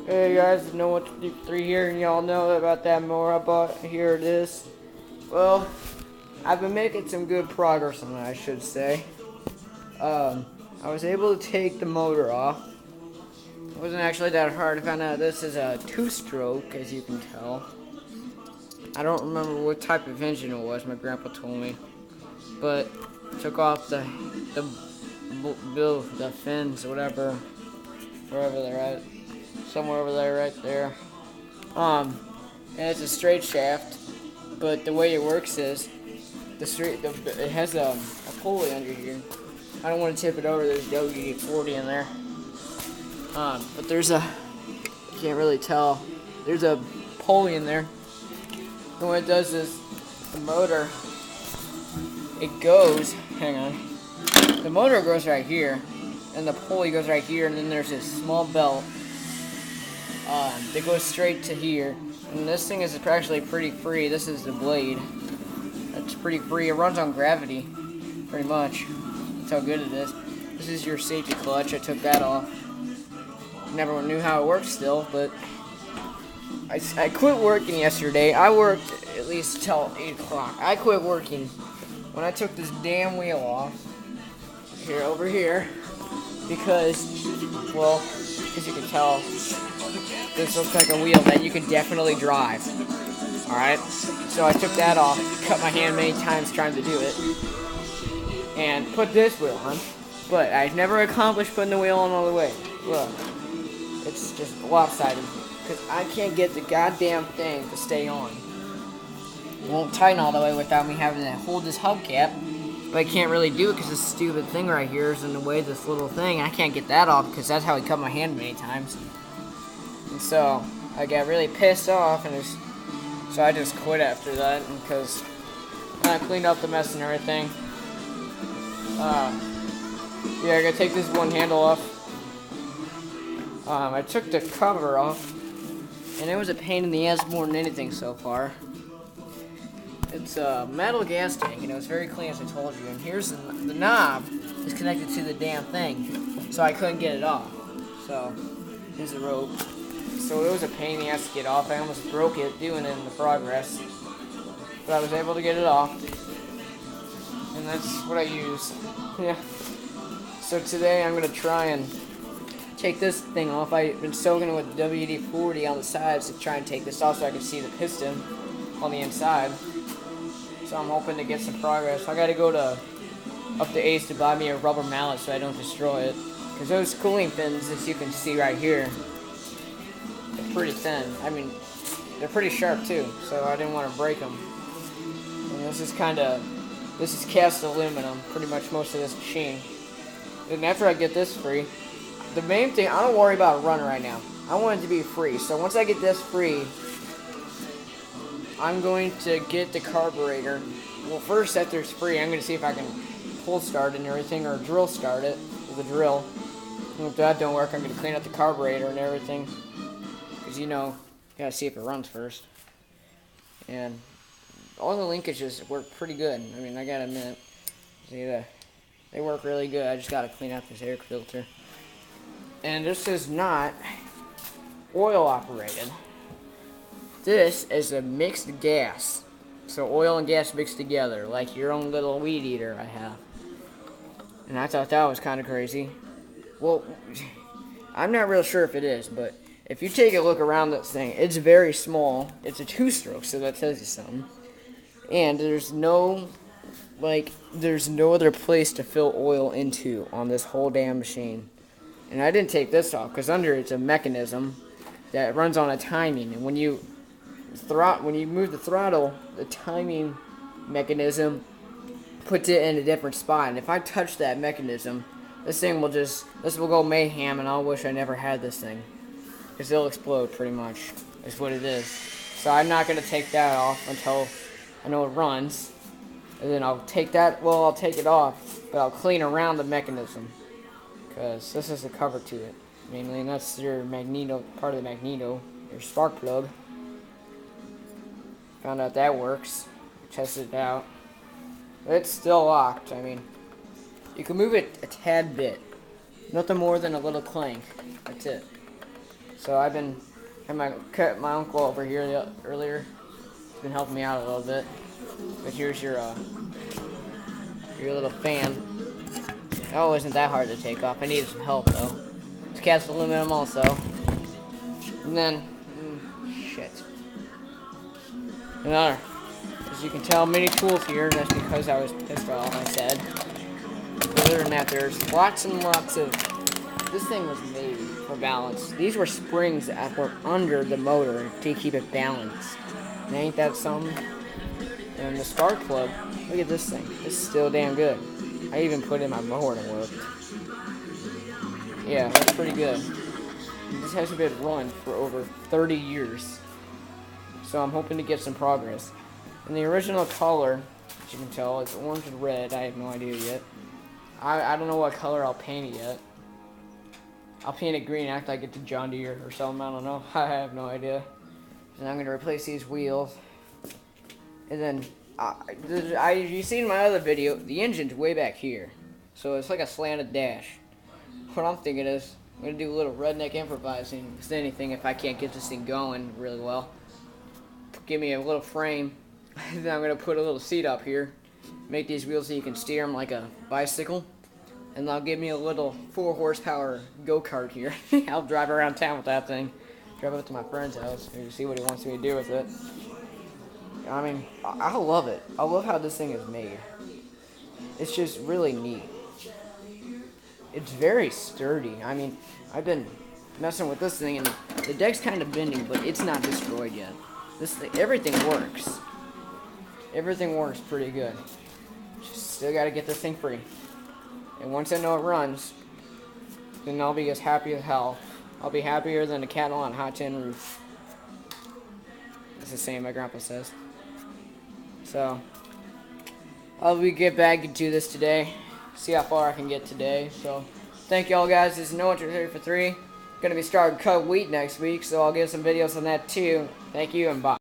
Hey guys, know what three here, and y'all know about that mower I bought. Here it is. Well, I've been making some good progress on it, I should say. Um, I was able to take the motor off. It wasn't actually that hard. I found out this is a two-stroke, as you can tell. I don't remember what type of engine it was. My grandpa told me, but took off the fins, whatever, wherever they're at, somewhere over there, right there. Um, and it's a straight shaft, but the way it works is it has a pulley under here. I don't want to tip it over. There's WD-40 in there. But you can't really tell. There's a pulley in there. And what it does is the motor, it goes. Hang on. The motor goes right here, and the pulley goes right here, and then there's this small belt that goes straight to here. And this thing is actually pretty free. This is the blade. It's pretty free. It runs on gravity, pretty much. That's how good it is. This is your safety clutch. I took that off. Never knew how it worked still, but I quit working yesterday. I worked at least till 8 o'clock. I quit working when I took this damn wheel off. Over here. Because, well, as you can tell, this looks like a wheel that you can definitely drive. Alright? So I took that off, cut my hand many times trying to do it, and put this wheel on. But I've never accomplished putting the wheel on all the way. Look. It's just lopsided. Because I can't get the goddamn thing to stay on. It won't tighten all the way without me having to hold this hubcap. But I can't really do it because this stupid thing right here is in the way of this little thing. I can't get that off because that's how I cut my hand many times. And so I got really pissed off, and so I just quit after that because I cleaned up the mess and everything. Yeah, I gotta take this one handle off. I took the cover off, and it was a pain in the ass more than anything so far. It's a metal gas tank, and it was very clean, as I told you. And here's the knob is connected to the damn thing, so I couldn't get it off. So here's the rope. So it was a pain in the ass to get off. I almost broke it doing it in the progress, but I was able to get it off, and that's what I use. Yeah. So today I'm gonna try and take this thing off. I've been soaking it with WD-40 on the sides to try and take this off so I can see the piston on the inside. So I'm hoping to get some progress. I gotta go up to Ace to buy me a rubber mallet so I don't destroy it. Because those cooling fins, as you can see right here, they're pretty thin. I mean, they're pretty sharp too, so I didn't want to break them. And this is cast aluminum, pretty much most of this machine. And after I get this free, the main thing, I don't worry about running right now. I want it to be free. So once I get this free, I'm going to get the carburetor. Well, first, after it's free, I'm going to see if I can pull start it and everything, or drill start it with a drill. And if that don't work, I'm going to clean out the carburetor and everything. Because, you got to see if it runs first. And all the linkages work pretty good. I mean, I got to admit, they work really good. I just got to clean out this air filter. And this is not oil operated. This is a mixed gas. So oil and gas mixed together, like your own little weed eater I have. And I thought that was kind of crazy. Well, I'm not real sure if it is, but if you take a look around this thing, it's very small. It's a two-stroke, so that tells you something. And there's no other place to fill oil into on this whole damn machine. And I didn't take this off because under it's a mechanism that runs on a timing, and when you move the throttle, the timing mechanism puts it in a different spot. And if I touch that mechanism, this will go mayhem, and I'll wish I never had this thing, because it'll explode pretty much. Is what it is. So I'm not gonna take that off until I know it runs, and then I'll take it off, but I'll clean around the mechanism. Because this is the cover to it, mainly, and that's your magneto, part of the magneto, your spark plug. Found out that works. Tested it out. But it's still locked. I mean, you can move it a tad bit. Nothing more than a little clank. That's it. So I've been had my uncle over here earlier. He's been helping me out a little bit. But here's your little fan. Oh, isn't that hard to take off? I needed some help though. It's cast aluminum also. And then, shit. Another. As you can tell, many tools here. That's because I was pissed off, I said. Other than that, there's lots and lots of... This thing was made for balance. These were springs that were under the motor to keep it balanced. And ain't that something? And the spark plug, look at this thing. It's still damn good. I even put it in my mower and it worked. Yeah, that's pretty good. This hasn't been run for over 30 years. So I'm hoping to get some progress. And the original color, as you can tell, it's orange and red. I have no idea yet. I don't know what color I'll paint it yet. I'll paint it green, act like it's a John Deere or something. I don't know. I have no idea. And I'm going to replace these wheels. And then, you seen my other video, the engine's way back here. So it's like a slanted dash. What I'm thinking is, I'm going to do a little redneck improvising. If anything, if I can't get this thing going really well. Give me a little frame. Then I'm going to put a little seat up here. Make these wheels so you can steer them like a bicycle. And they'll give me a little 4 horsepower go-kart here. I'll drive around town with that thing. Drive up to my friend's house to see what he wants me to do with it. I mean, I love it. I love how this thing is made. It's just really neat. It's very sturdy. I mean, I've been messing with this thing, and the deck's kind of bending, but it's not destroyed yet. This thing, everything works. Everything works pretty good. Just still got to get this thing free. And once I know it runs, then I'll be as happy as hell. I'll be happier than a cattle on a hot tin roof. It's the same my grandpa says. So, I'll get back into this today. See how far I can get today. So, thank y'all guys. This is No Entry 3 for 3. Gonna be starting cut wheat next week, so I'll get some videos on that too. Thank you and bye.